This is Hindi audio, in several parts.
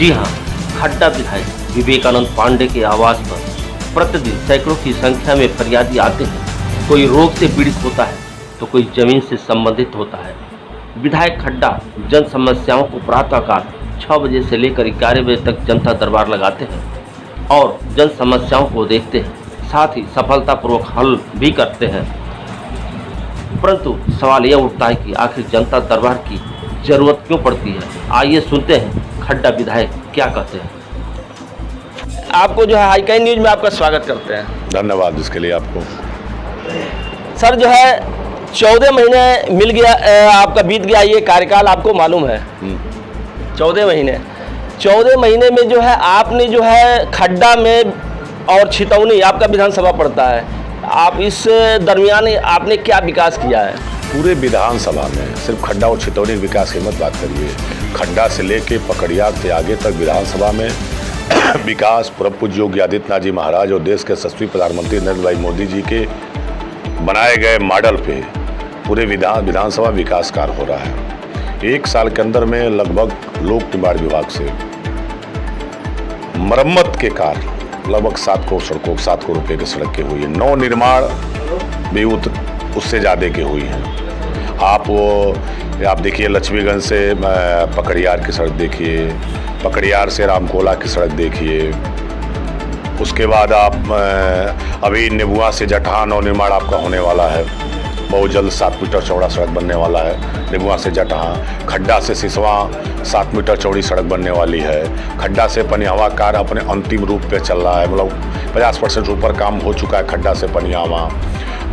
जी हाँ, खड्डा विधायक विवेकानंद पांडे के आवास पर प्रतिदिन सैकड़ों की संख्या में फरियादी आते हैं। कोई रोग से पीड़ित होता है तो कोई जमीन से संबंधित होता है। विधायक खड्डा जन समस्याओं को प्रातःकाल 6 बजे से लेकर 11 बजे तक जनता दरबार लगाते हैं और जन समस्याओं को देखते हैं, साथ ही सफलतापूर्वक हल भी करते हैं। परंतु सवाल यह उठता है कि आखिर जनता दरबार की जरूरत क्यों पड़ती है। आइए सुनते हैं खड्डा विधायक क्या कहते हैं। आपको जो है हाईकाई न्यूज में आपका स्वागत करते हैं। धन्यवाद इसके लिए आपको। सर जो है 14 महीने मिल गया, आपका बीत गया ये कार्यकाल, आपको मालूम है 14 महीने में जो है आपने जो है खड्डा में और छितौनी आपका विधानसभा पड़ता है, आप इस दरमियान आपने क्या विकास किया है? पूरे विधानसभा में सिर्फ खड्डा और छितौनी विकास की मत बात करिए, खड्डा से लेके पकड़ियार से आगे तक विधानसभा में विकास पूर्व पूज्य योगी आदित्यनाथ जी महाराज और देश के यशस्वी प्रधानमंत्री नरेंद्र भाई मोदी जी के बनाए गए मॉडल पे पूरे विधानसभा विकास कार्य हो रहा है। 1 साल के अंदर में लगभग लोक निर्माण विभाग से मरम्मत के कार्य लगभग 7 करोड़ रुपए की सड़क की हुई है। नौ निर्माण भी उससे ज़्यादा की हुई है। आप देखिए लक्ष्मीगंज से पकड़ियार की सड़क देखिए, पकड़ियार से रामकोला की सड़क देखिए, उसके बाद आप अभी नेबुआ से जटहा नौ निर्माण आपका होने वाला है, बहुत जल्द 7 मीटर चौड़ा सड़क बनने वाला है। नेबुआ से जटहा, खड्डा से सिसवा 7 मीटर चौड़ी सड़क बनने वाली है। खड्डा से पनियावा कार्य अपने अंतिम रूप पे चल रहा है, मतलब 50% ऊपर काम हो चुका है। खड्डा से पनियावा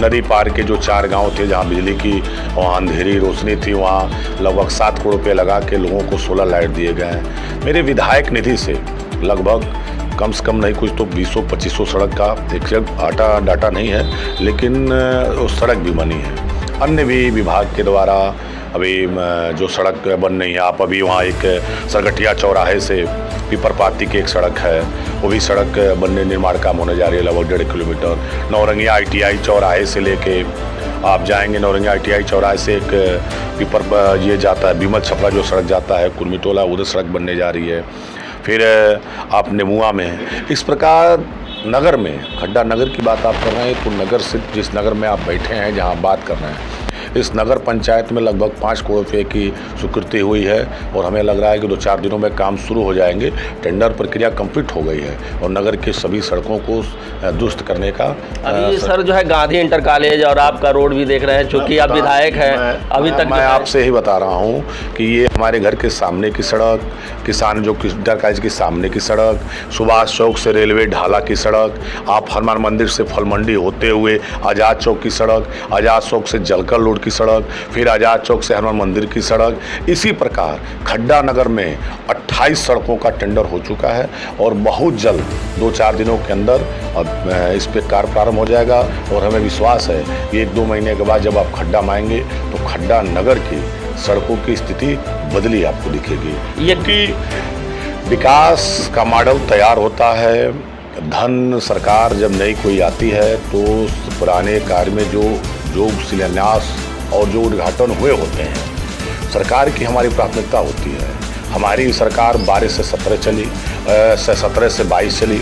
नदी पार के जो 4 गांव थे जहां बिजली की वहाँ अंधेरी रोशनी थी, वहाँ लगभग 7 करोड़ रुपये लगा के लोगों को सोलर लाइट दिए गए हैं। मेरे विधायक निधि से लगभग कम से कम नहीं कुछ तो 200-2500 सड़क का एग्जैक्ट डाटा नहीं है, लेकिन सड़क भी बनी है। अन्य भी विभाग के द्वारा अभी जो सड़क बन रही है, आप अभी वहाँ एक सरगठिया चौराहे से पीपरपाती की एक सड़क है, वो भी सड़क बनने निर्माण काम होने जा रही है लगभग 1.5 किलोमीटर। नौरंगिया ITI चौराहे से लेके आप जाएंगे, नौरंगिया ITI चौराहे से एक ये जाता है बीमल छपरा जो सड़क जाता है कुर्मीटोला, उधर सड़क बनने जा रही है। फिर आप नेमुआ में इस प्रकार नगर में खड्डा नगर की बात आप कर रहे हैं, तो नगर सिर्फ जिस नगर में आप बैठे हैं जहां आप बात कर रहे हैं, इस नगर पंचायत में लगभग 5 करोड़ रुपये की स्वीकृति हुई है और हमें लग रहा है कि 2-4 दिनों में काम शुरू हो जाएंगे। टेंडर प्रक्रिया कंप्लीट हो गई है और नगर के सभी सड़कों को दुरुस्त करने का अभी सर जो है गांधी इंटर कॉलेज और आपका रोड भी देख रहे हैं, चूँकि आप विधायक हैं अभी तक। मैं आपसे ही बता रहा हूँ कि ये हमारे घर के सामने की सड़क, किसान जो इंटर कॉलेज के सामने की सड़क, सुभाष चौक से रेलवे ढाला की सड़क, आप हनुमान मंदिर से फल मंडी होते हुए आज़ाद चौक की सड़क, आज़ाद चौक से जलकर रोड की सड़क, फिर आज़ाद चौक से हनुमान मंदिर की सड़क, इसी प्रकार खड्डा नगर में 28 सड़कों का टेंडर हो चुका है और बहुत जल्द 2-4 दिनों के अंदर अब इस पे कार्य प्रारंभ हो जाएगा। और हमें विश्वास है कि 1-2 महीने के बाद जब आप खड्डा में आएंगे तो खड्डा नगर की सड़कों की स्थिति बदली आपको दिखेगी। ये कि विकास का मॉडल तैयार होता है, धन सरकार जब नई कोई आती है तो पुराने कार्य में जो शिलान्यास और जो उद्घाटन हुए होते हैं, सरकार की हमारी प्राथमिकता होती है। हमारी सरकार 12 से 17 चली, 17 से 22 चली।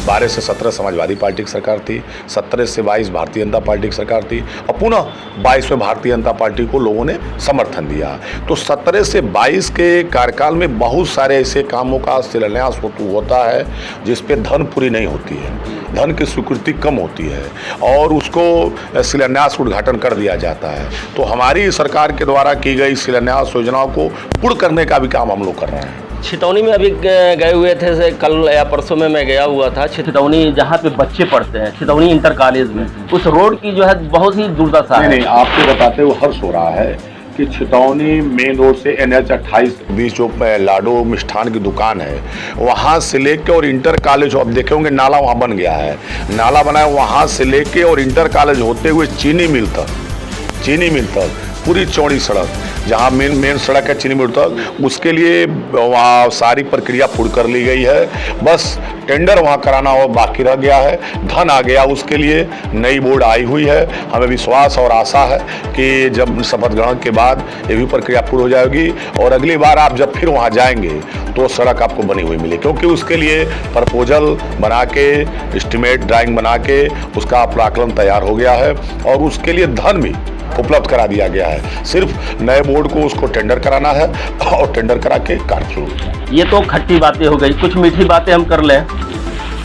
12 से 17 समाजवादी पार्टी की सरकार थी, 17 से 22 भारतीय जनता पार्टी की सरकार थी और पुनः 22 में भारतीय जनता पार्टी को लोगों ने समर्थन दिया। तो 17 से 22 के कार्यकाल में बहुत सारे ऐसे कामों का शिलान्यास होता है जिस पे धन पूरी नहीं होती है, धन की स्वीकृति कम होती है और उसको शिलान्यास उद्घाटन कर दिया जाता है। तो हमारी सरकार के द्वारा की गई शिलान्यास योजनाओं को पूर्ण करने का भी काम हम लोग कर रहे हैं। छितौनी में अभी गए हुए थे, कल या परसों में मैं गया हुआ था छितौनी, जहाँ पे बच्चे पढ़ते हैं, छितौनी इंटर कॉलेज में, उस रोड की जो है बहुत ही दुर्दशा है। नहीं, आपको बताते हुए हर्ष हो रहा है कि छितौनी मेन रोड से NH 28 बीच जो लाडो मिष्ठान की दुकान है, वहाँ से लेके और इंटर कॉलेज आप देखे होंगे नाला वहाँ बन गया है, नाला बना है, वहाँ से लेके और इंटर कॉलेज होते हुए चीनी मिल तक पूरी चौड़ी सड़क, जहाँ मेन सड़क है चीनीमिल तक, उसके लिए वहाँ सारी प्रक्रिया पूरी कर ली गई है। बस टेंडर वहाँ कराना और बाकी रह गया है, धन आ गया उसके लिए, नई बोर्ड आई हुई है। हमें विश्वास और आशा है कि जब शपथ ग्रहण के बाद ये भी प्रक्रिया पूरी हो जाएगी और अगली बार आप जब फिर वहाँ जाएंगे तो सड़क आपको बनी हुई मिले, क्योंकि उसके लिए प्रपोजल बना के, एस्टिमेट ड्राइंग बना के उसका प्राकलन तैयार हो गया है और उसके लिए धन भी उपलब्ध करा दिया गया है। सिर्फ नए बोर्ड को उसको टेंडर कराना है और टेंडर करा के कार्य शुरू। ये तो खट्टी बातें हो गई, कुछ मीठी बातें हम कर लें।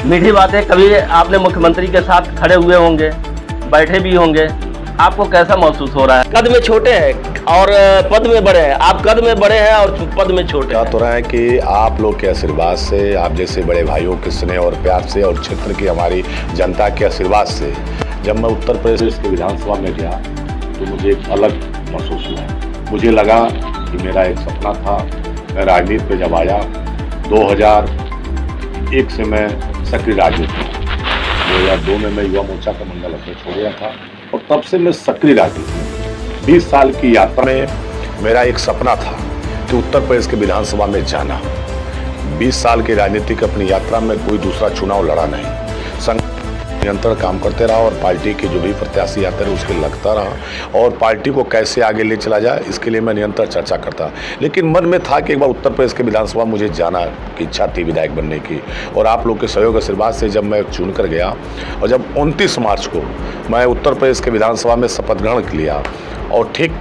मीठी बातें, कभी आपने मुख्यमंत्री के साथ खड़े हुए होंगे, बैठे भी होंगे, आपको कैसा महसूस हो रहा है? कद में छोटे हैं और पद में बड़े हैं, आप कद में बड़े हैं और पद में छोटे हैं। तो रहा है कि आप लोग के आशीर्वाद से, आप जैसे बड़े भाइयों के स्नेह और प्यार से और क्षेत्र की हमारी जनता के आशीर्वाद से जब मैं उत्तर प्रदेश के विधानसभा में गया तो मुझे एक अलग महसूस हुआ। मुझे लगा कि मेरा एक सपना था। मैं राजनीति पे जब आया 2001 से मैं सक्रिय राजनीति में, 2002 में मैं युवा मोर्चा का मंडल अध्यक्ष हो गया था और तब से मैं सक्रिय राजनीति में। 20 साल की यात्रा में मेरा एक सपना था कि उत्तर प्रदेश के विधानसभा में जाना। 20 साल की राजनीतिक अपनी यात्रा में कोई दूसरा चुनाव लड़ा नहीं, निरंतर काम करते रहा और पार्टी के जो भी प्रत्याशी आते रहे उसके लगता रहा और पार्टी को कैसे आगे ले चला जाए इसके लिए मैं निरंतर चर्चा करता। लेकिन मन में था कि एक बार उत्तर प्रदेश के विधानसभा मुझे जाना की इच्छा थी विधायक बनने की, और आप लोग के सहयोग आशीर्वाद से जब मैं चुन कर गया और जब 29 मार्च को मैं उत्तर प्रदेश के विधानसभा में शपथ ग्रहण लिया और ठीक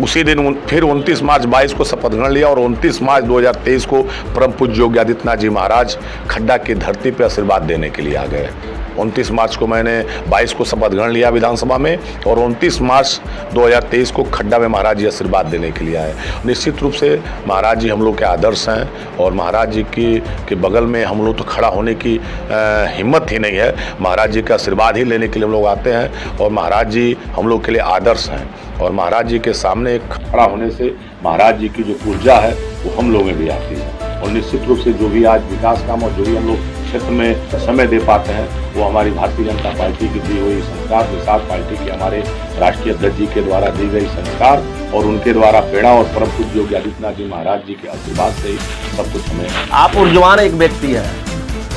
उसी दिन फिर 29 मार्च 22 को शपथ ग्रहण लिया और 29 मार्च 2023 को परम पूज्य योगी आदित्यनाथ जी महाराज खड्डा की धरती पर आशीर्वाद देने के लिए आ गए। 29 मार्च को मैंने 22 को शपथ ग्रहण लिया विधानसभा में और 29 मार्च 2023 को खड्डा में महाराज जी आशीर्वाद देने के लिए आए। निश्चित रूप से महाराज जी हम लोग के आदर्श हैं और महाराज जी के बगल में हम लोग तो खड़ा होने की हिम्मत ही नहीं है। महाराज जी का आशीर्वाद ही लेने के लिए हम लोग आते हैं और महाराज जी हम लोग के लिए आदर्श हैं और महाराज जी के सामने खड़ा होने से महाराज जी की जो ऊर्जा है वो हम लोगों में भी आती है और निश्चित रूप से जो भी आज विकास काम और जो भी हम लोग क्षेत्र में समय दे पाते हैं वो हमारी भारतीय जनता पार्टी की दी हुई संस्कार के साथ पार्टी के हमारे राष्ट्रीय अध्यक्ष जी के द्वारा दी गई संस्कार और उनके द्वारा प्रेरणा और परम पूज्य योगी आदित्यनाथ जी महाराज जी के आशीर्वाद से सब कुछ हमें। आप ऊर्जावान एक व्यक्ति है,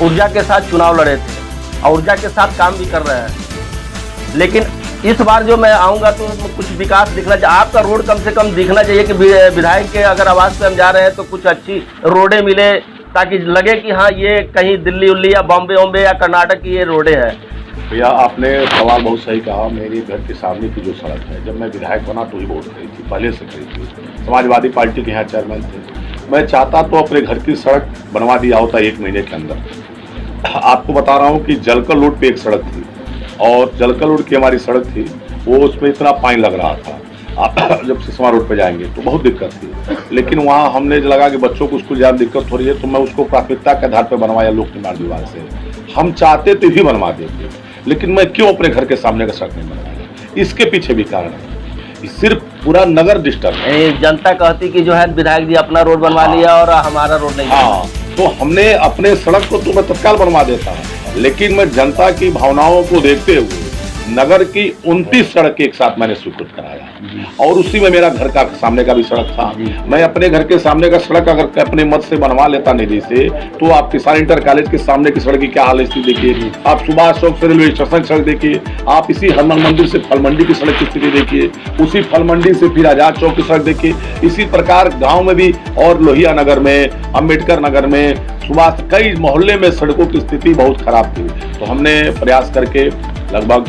ऊर्जा के साथ चुनाव लड़े थे और ऊर्जा के साथ काम भी कर रहे हैं, लेकिन इस बार जो मैं आऊँगा तो कुछ विकास दिखना चाहिए। आपका रोड कम से कम दिखना चाहिए कि विधायक के अगर आवास पे हम जा रहे हैं तो कुछ अच्छी रोडें मिले ताकि लगे कि हाँ ये कहीं दिल्ली उल्ली या बॉम्बे या कर्नाटक की ये रोडें हैं। भैया आपने सवाल बहुत सही कहा। मेरे घर के सामने की जो सड़क है, जब मैं विधायक बना तो ही बहुत खड़ी थी, पहले से खड़ी थी। समाजवादी पार्टी के यहाँ चेयरमैन थे। मैं चाहता तो अपने घर की सड़क बनवा दिया होता 1 महीने के अंदर। आपको बता रहा हूँ कि जलकर रोड पे एक सड़क थी और जलकर रोड की हमारी सड़क थी, वो उसमें इतना पानी लग रहा था। जब सिसवा रोड पे जाएंगे तो बहुत दिक्कत थी, लेकिन वहाँ हमने लगा कि बच्चों को स्कूल जाने दिक्कत हो रही है तो मैं उसको प्राथमिकता के आधार पर बनवाया लोक निर्माण विभाग से। हम चाहते तो भी बनवा देते, लेकिन मैं क्यों अपने घर के सामने का सड़क नहीं बनवाया? इसके पीछे भी कारण है, सिर्फ पूरा नगर डिस्टर्ब है। जनता कहती कि जो है विधायक जी अपना रोड बनवा लिया और हमारा रोड नहीं। हाँ, तो हमने अपने सड़क को तो मैं तत्काल बनवा देता, लेकिन मैं जनता की भावनाओं को देखते हुए नगर की 29 सड़क एक साथ मैंने स्वीकृत कराया और उसी में मेरा घर का सामने का भी सड़क था। मैं अपने घर के सामने का सड़क अगर अपने मत से बनवा लेता निधि से तो आप किसान इंटर कॉलेज के सामने की सड़क की क्या हाल स्थिति देखिए, आप सुभाष चौक से रेलवे स्टेशन की सड़क देखिए, आप इसी हनुमान मंदिर से फल मंडी की सड़क की स्थिति देखिए, उसी फल मंडी से फिर आजाद चौक की सड़क देखिए। इसी प्रकार गाँव में भी और लोहिया नगर में, अम्बेडकर नगर में, सुभाष कई मोहल्ले में सड़कों की स्थिति बहुत खराब थी। तो हमने प्रयास करके लगभग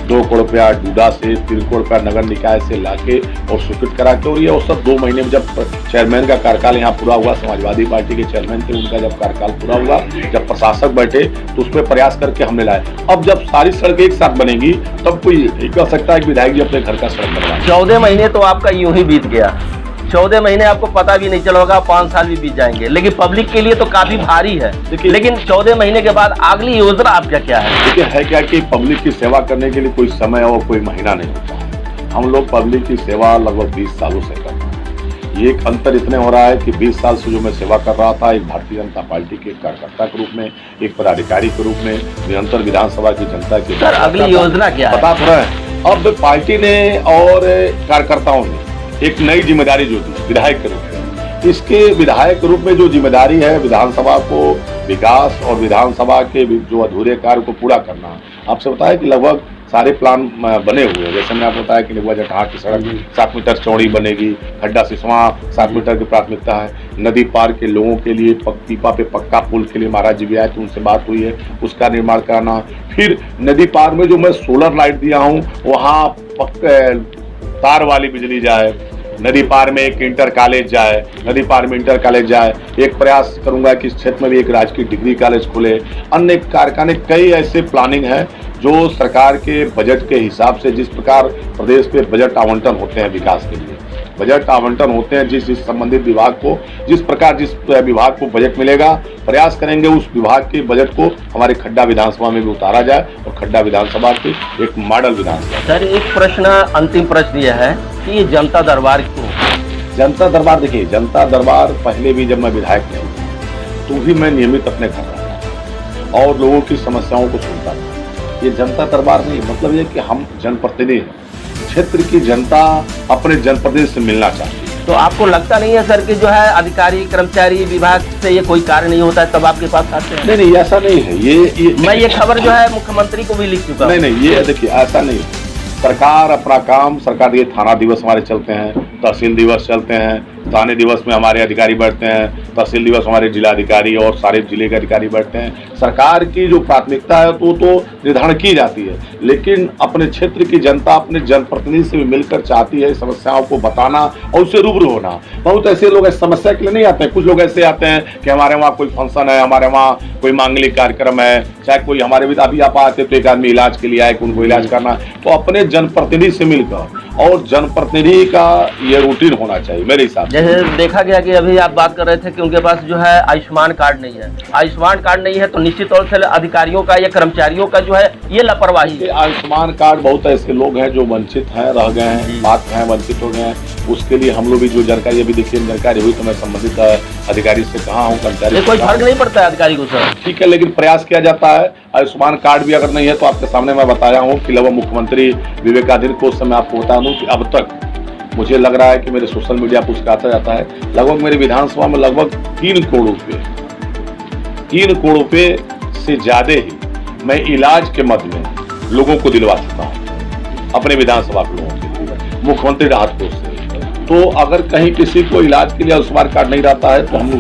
2 करोड़ रुपया डूडा से 3 करोड़ रुपया नगर निकाय से लाके और स्वीकृत करा के, और ये औसत 2 महीने में जब चेयरमैन का कार्यकाल यहाँ पूरा हुआ, समाजवादी पार्टी के चेयरमैन थे, उनका जब कार्यकाल पूरा हुआ, जब प्रशासक बैठे तो उसमें प्रयास करके हमने लाए। अब जब सारी सड़क एक साथ बनेगी तब कोई कह सकता है कि विधायक जी अपने घर का सड़क बनवाए। 14 महीने तो आपका यूं ही बीत गया, 14 महीने आपको पता भी नहीं चला होगा, 5 साल भी बीत जाएंगे, लेकिन पब्लिक के लिए तो काफी भारी है। लेकिन 14 महीने के बाद अगली योजना आपका क्या है? देखिए है क्या कि पब्लिक की सेवा करने के लिए कोई समय और कोई महीना नहीं होता। हम लोग पब्लिक की सेवा लगभग 20 सालों से कर रहे हैं। ये एक अंतर इतने हो रहा है कि 20 साल से जो मैं सेवा कर रहा था एक भारतीय जनता पार्टी के कार्यकर्ता के रूप में, एक पदाधिकारी के रूप में, निरंतर विधानसभा की जनता की। सर अगली योजना क्या है? बता तो रहे हैं अब पार्टी ने और कार्यकर्ताओं ने एक नई जिम्मेदारी जो दी विधायक के रूप में, इसके विधायक के रूप में जो जिम्मेदारी है विधानसभा को विकास और विधानसभा के जो अधूरे कार्य को पूरा करना। आपसे बताया कि लगभग सारे प्लान बने हुए हैं। जैसे मैंने आपको बताया कि निबुआ जटहा की सड़क 7 मीटर चौड़ी बनेगी, खड्डा सिसवा 7 मीटर की प्राथमिकता है। नदी पार के लोगों के लिए पीपा पे पक्का पुल के लिए महाराज जी भी आए तो उनसे बात हुई है, उसका निर्माण कराना। फिर नदी पार में जो मैं सोलर लाइट दिया हूँ वहाँ तार वाली बिजली जाए, नदी पार में एक इंटर कॉलेज जाए, नदी पार में इंटर कॉलेज जाए। एक प्रयास करूंगा कि इस क्षेत्र में भी एक राजकीय डिग्री कॉलेज खुले। अन्य कारखाने कई ऐसे प्लानिंग है जो सरकार के बजट के हिसाब से, जिस प्रकार प्रदेश पे बजट आवंटन होते हैं विकास के लिए, बजट आवंटन होते हैं जिस संबंधित विभाग को, जिस प्रकार जिस विभाग को बजट मिलेगा, प्रयास करेंगे उस विभाग के बजट को हमारे खड्डा विधानसभा में भी उतारा जाए और खड्डा विधानसभा की एक मॉडल विधानसभा। सर एक प्रश्न, अंतिम प्रश्न यह है कि ये जनता दरबार क्यों? जनता दरबार, देखिए जनता दरबार पहले भी जब मैं विधायक नहीं तो भी मैं नियमित अपने घर रहा था और लोगों की समस्याओं को सुनता था। ये जनता दरबार नहीं, मतलब ये कि हम जनप्रतिनिधि हैं, क्षेत्र की जनता अपने जनप्रतिनिधि से मिलना चाहती है। तो आपको लगता नहीं है सर कि जो है अधिकारी कर्मचारी विभाग से ये कोई कार्य नहीं होता है तब आपके पास आते हैं? नहीं, ऐसा नहीं है। ये मैं ये खबर जो है मुख्यमंत्री को भी लिख चुका हूं। नहीं, ये देखिए ऐसा नहीं है। सरकार अपना काम, सरकार ये थाना दिवस हमारे चलते हैं, तहसील दिवस चलते हैं, थाने दिवस में हमारे अधिकारी बैठते हैं, तहसील दिवस हमारे जिलाधिकारी और सारे जिले के अधिकारी बैठते हैं। सरकार की जो प्राथमिकता है तो निर्धारण की जाती है, लेकिन अपने क्षेत्र की जनता अपने जनप्रतिनिधि से भी मिलकर चाहती है समस्याओं को बताना और उससे रूबरू होना। बहुत ऐसे लोग इस समस्या के लिए नहीं आते हैं। कुछ लोग ऐसे आते हैं कि हमारे वहाँ कोई फंक्शन है, हमारे वहाँ कोई मांगलिक कार्यक्रम है, चाहे कोई हमारे भी अभी आप आते तो एक आदमी इलाज के लिए आए कि उनको इलाज करना, तो अपने जनप्रतिनिधि से मिलकर, और जनप्रतिनिधि का ये रूटीन होना चाहिए मेरे हिसाब से। जैसे देखा गया कि अभी आप बात कर रहे थे कि उनके पास जो है आयुष्मान कार्ड नहीं है। आयुष्मान कार्ड नहीं है तो निश्चित तौर से अधिकारियों का या कर्मचारियों का जो है ये लापरवाही है। आयुष्मान कार्ड बहुत ऐसे लोग हैं जो वंचित हैं, रह गए हैं, बात हैं, वंचित हो गए हैं। उसके लिए हम लोग भी जो जानकारी अभी देखिए जानकारी हुई तो मैं संबंधित अधिकारी से कहा हूँ, कर्मचारी कोई फर्क नहीं पड़ता है अधिकारी को सर। ठीक है, लेकिन प्रयास किया जाता है। आयुष्मान कार्ड भी अगर नहीं है तो आपके सामने मैं बताया हूँ कि लगभग मुख्यमंत्री विवेकाधीन को उस समय आपको बता दूं कि अब तक मुझे लग रहा है कि मेरे सोशल मीडिया पर उसका आता जाता है, लगभग मेरे विधानसभा में लगभग 3 करोड़ रुपए से ज्यादा ही मैं इलाज के मद में लोगों को दिलवा चुका हूँ अपने विधानसभा के लोगों के लिए, मुख्यमंत्री राहत कोष से। तो अगर कहीं किसी को इलाज के लिए आयुष्मान कार्ड नहीं रहता है तो हम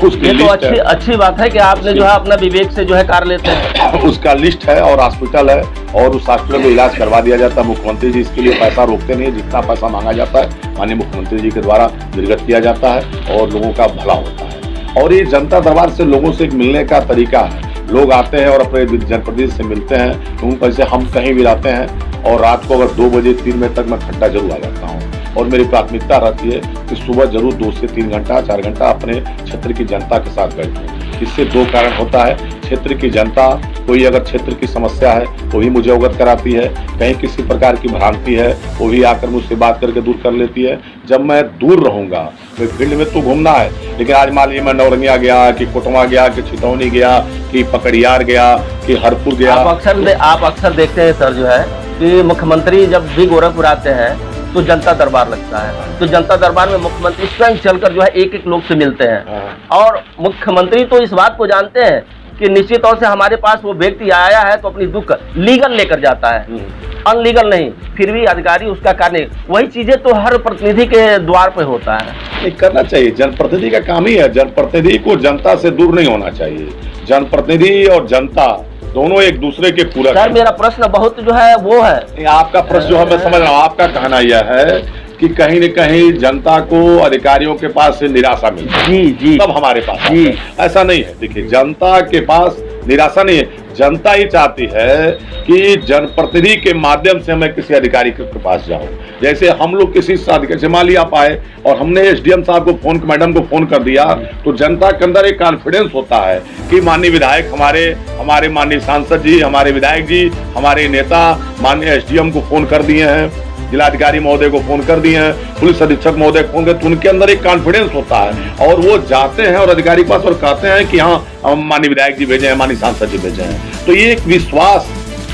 उसकी ये तो अच्छी बात है कि आपने जो है अपना विवेक से जो है कार्य लेते हैं। उसका लिस्ट है और हॉस्पिटल है और उस हॉस्पिटल में इलाज करवा दिया जाता है। मुख्यमंत्री जी इसके लिए पैसा रोकते नहीं है, जितना पैसा मांगा जाता है माननीय मुख्यमंत्री जी के द्वारा निर्गत किया जाता है और लोगों का भला होता है। और ये जनता दरबार से लोगों से मिलने का तरीका है। लोग आते हैं और अपने जनप्रतिनिधि से मिलते हैं। तो वैसे हम कहीं भी रहते हैं और रात को अगर 2 बजे 3 बजे तक मैं खड्डा जरूर आ जाता हूँ और मेरी प्राथमिकता रहती है कि सुबह जरूर 2 से 3 घंटा 4 घंटा अपने क्षेत्र की जनता के साथ बैठूं। इससे 2 कारण होता है। क्षेत्र की जनता, कोई अगर क्षेत्र की समस्या है तो भी मुझे अवगत कराती है, कहीं किसी प्रकार की भ्रांति है वो भी आकर मुझसे बात करके दूर कर लेती है। जब मैं दूर रहूंगा तो फील्ड में तो घूमना है, लेकिन आज मान लीजिए मैं नौरंगिया गया कि कोटवा गया कि छितौनी गया कि पकड़ियार गया कि हरपुर गया। आप अक्सर देखते हैं सर जो है कि मुख्यमंत्री जब भी गोरखपुर आते हैं तो जनता दरबार लगता है, तो जनता दरबार में मुख्यमंत्री स्वयं चलकर जो है एक लोग से मिलते हैं और मुख्यमंत्री तो इस बात को जानते हैं कि निश्चित तौर से हमारे पास वो व्यक्ति आया है तो अपनी दुख लीगल लेकर जाता है, अनलीगल नहीं। फिर भी अधिकारी उसका कार्य, वही चीजें तो हर प्रतिनिधि के द्वार पे होता है। नहीं करना चाहिए, जनप्रतिनिधि का काम ही है। जनप्रतिनिधि को जनता से दूर नहीं होना चाहिए। जनप्रतिनिधि और जनता दोनों एक दूसरे के पूरक। सर मेरा प्रश्न बहुत जो है वो है, आपका प्रश्न जो है मैं समझ रहा हूँ। आपका कहना यह है कि कहीं न कहीं जनता को अधिकारियों के पास से निराशा मिलती है, जी तब हमारे पास जी। ऐसा नहीं है। देखिए जनता के पास निराशा नहीं है, जनता ही चाहती है कि जनप्रतिनिधि के माध्यम से मैं किसी अधिकारी के पास जाऊं। जैसे हम लोग किसी अधिकारी से मान लिया पाए और हमने एसडीएम साहब को फोन, मैडम को फोन कर दिया तो जनता के अंदर एक कॉन्फिडेंस होता है कि माननीय विधायक हमारे माननीय सांसद जी, हमारे विधायक जी, हमारे नेता माननीय एसडीएम को फोन कर दिए हैं, जिलाधिकारी महोदय को फोन कर दिए हैं, पुलिस अधीक्षक महोदय को फोन कर, तो उनके अंदर एक कॉन्फिडेंस होता है और वो जाते हैं और अधिकारी के पास और कहते हैं कि हाँ हम माननीय विधायक जी भेजे हैं, माननीय सांसद जी भेजे हैं। तो ये एक विश्वास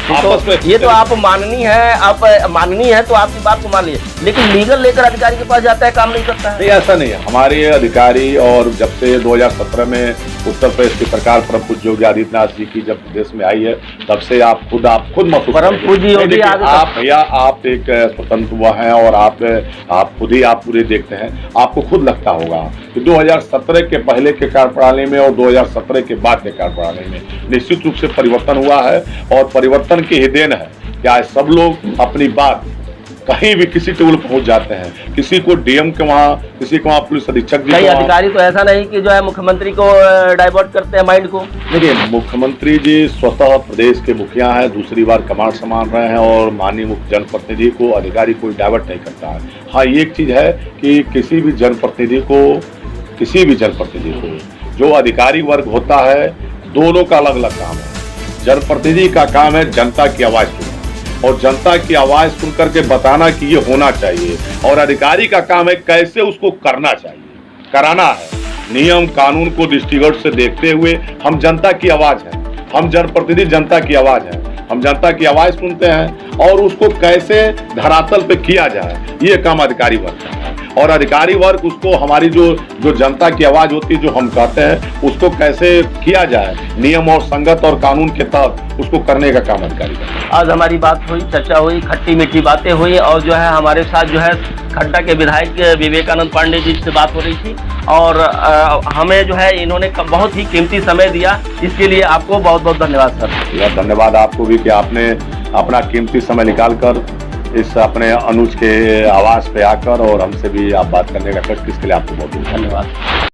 आपस में ये तो आप माननी है, आप माननी है तो आपकी बात को मान लीजिए, लेकिन लीगल लेकर अधिकारी के पास जाता है, काम नहीं करता है। नहीं, ऐसा नहीं है। हमारे अधिकारी, और जब से 2017 में उत्तर प्रदेश की सरकार परम पूज्य योगी आदित्यनाथ जी की जब प्रदेश में आई है, तब से आप खुद महसूस परम पूज्य योगी आप भैया, आप एक स्वतंत्र हुआ हैं और आप खुद ही आप पूरे देखते हैं, आपको खुद लगता होगा कि 2017 के पहले के कार्यप्रणाली में और 2017 के बाद के कार्यप्रणाली में निश्चित रूप से परिवर्तन हुआ है, और परिवर्तन की ही देन है कि आज सब लोग अपनी बात कहीं भी किसी टेबल पहुंच जाते हैं, किसी को डीएम के वहाँ, किसी को वहाँ पुलिस अधीक्षक जी, कई अधिकारी तो ऐसा नहीं कि जो है मुख्यमंत्री को डाइवर्ट करते हैं माइंड को। देखिए, मुख्यमंत्री जी स्वतः प्रदेश के मुखिया हैं, दूसरी बार कमांड संभाल रहे हैं, और माननीय मुख्य जनप्रतिनिधि को अधिकारी कोई डाइवर्ट नहीं करता है। हाँ, ये एक चीज है कि किसी भी जनप्रतिनिधि को जो अधिकारी वर्ग होता है, दोनों का अलग अलग काम है। जनप्रतिनिधि का काम है जनता की आवाज सुनना, और जनता की आवाज सुन करके बताना कि ये होना चाहिए, और अधिकारी का काम है कैसे उसको करना चाहिए, कराना है। नियम कानून को दृष्टिगोण से देखते हुए हम जनता की आवाज हैं, हम जनप्रतिनिधि जनता की आवाज हैं, हम जनता की आवाज सुनते हैं और उसको कैसे धरातल पे किया जाए, ये काम अधिकारी वर्ग का है। और अधिकारी वर्ग उसको हमारी जो जनता की आवाज होती है, जो हम कहते हैं, उसको कैसे किया जाए, नियम और संगत और कानून के तहत उसको करने का काम अधिकारी का है। आज हमारी बात हुई, चर्चा हुई, खट्टी मीठी बातें हुई, और जो है हमारे साथ जो है खड्डा के विधायक विवेकानंद पांडे जी से बात हो रही थी, और हमें जो है इन्होंने बहुत ही कीमती समय दिया, इसके लिए आपको बहुत बहुत धन्यवाद सर। यह धन्यवाद आपको भी कि आपने अपना कीमती समय निकालकर इस अपने अनुज के आवास पे आकर और हमसे भी आप बात करने का कष्ट, इसके लिए आपको बहुत बहुत धन्यवाद।